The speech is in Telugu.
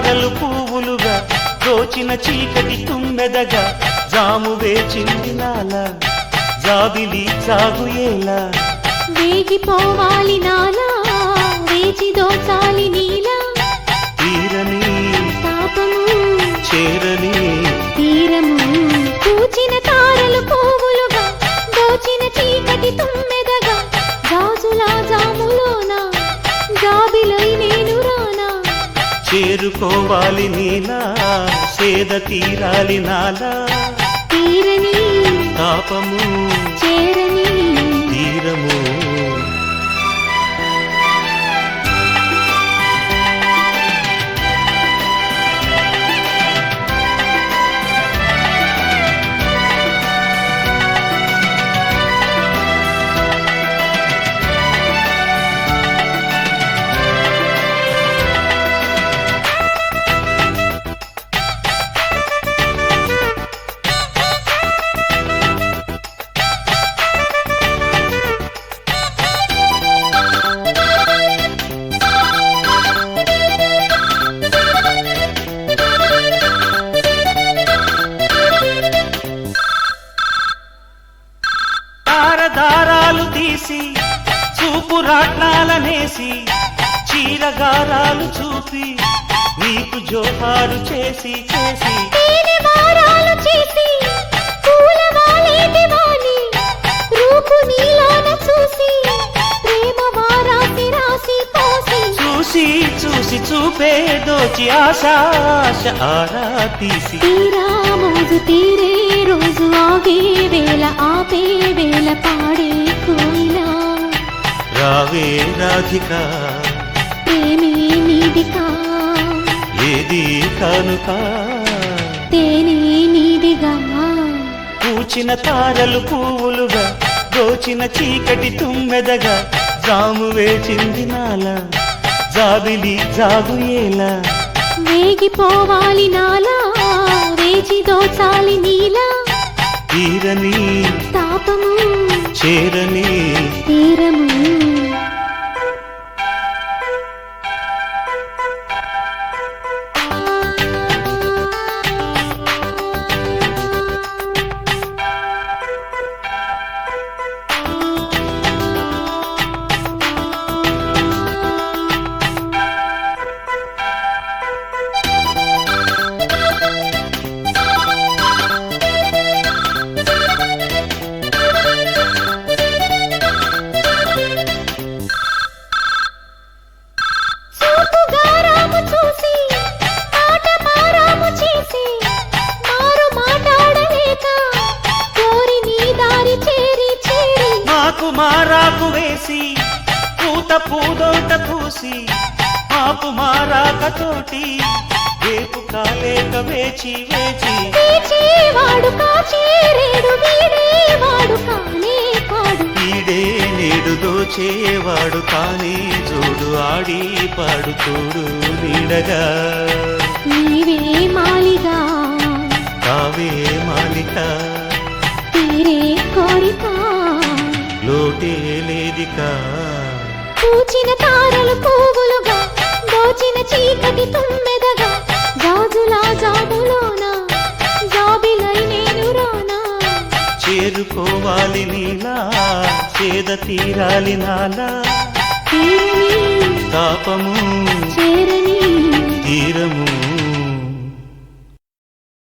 తారలు పువ్వులుగా దోచిన చీకటి తుమ్మెదగా జాము వేచింది నాల జాబిలి సాగుయేలా వేగిపోవాలి నాలా వేచి దోచాలి నీలా తీరని తాపము చేరని తీరము పూచిన తారలు పువ్వులుగా దోచిన చీకటి తుమ్మెదగా గాజులా జాములోన జాబిలై నేను రానా చేరుకోవాలి నీలా సేద తీరాలి నాలా తీరని తాపము చేరని తీరము దారాలు తీసి చూపు రాట్నాలనేసి చీరగారాలు చూపి నీకు జోహారు చేసి చేసి తేనె వారాలు చేసి పూలవాలేటి వాణి రూపు నీలోన చూసి ప్రేమ వారాసి రాసి పోసి చూసి చూసి చూపే దోచి ఆశ ఆశ ఆరా తీసి తీరా మోజు తీరే రోజు ఆగే వేళ ఆపే వేళ పాడే కోయిలా రావే రాధిక ప్రేమే నీదికా ఏది కానుక తేనే నీదిగా పూచిన తారలు పువ్వులుగా దోచిన చీకటి తుమ్మెదగా జాము వేచింది నాల జాబిలి జాగుయేలా వేగిపోవాలి నాలా వేచి దోచాలి నీలా తీరని తాపము చేరని తీరము మారాకు వేసి పూత పూదోట పూసి ఆపు మారాకతోటి రేపు కాలేక వేచి వేచి వాడు కాచేరేడు వీడేవాడు కానే కాడు ఈడే నేడు దోచేవాడు కానీ చూడు ఆడి పాడు తోడు నీడగా నీవే మాలిగా కావే మాలిక తీరే కోరిక లోటే లేదికా పూచిన తారలు పువ్వులుగా దోచిన చీకటి తుమ్మెదగా గాజులా జాములోన జాబిలై నేను రానా చేరుకోవాలి నీలా చేద తీరాలి నాలా తీరని తాపము చేరని తీరము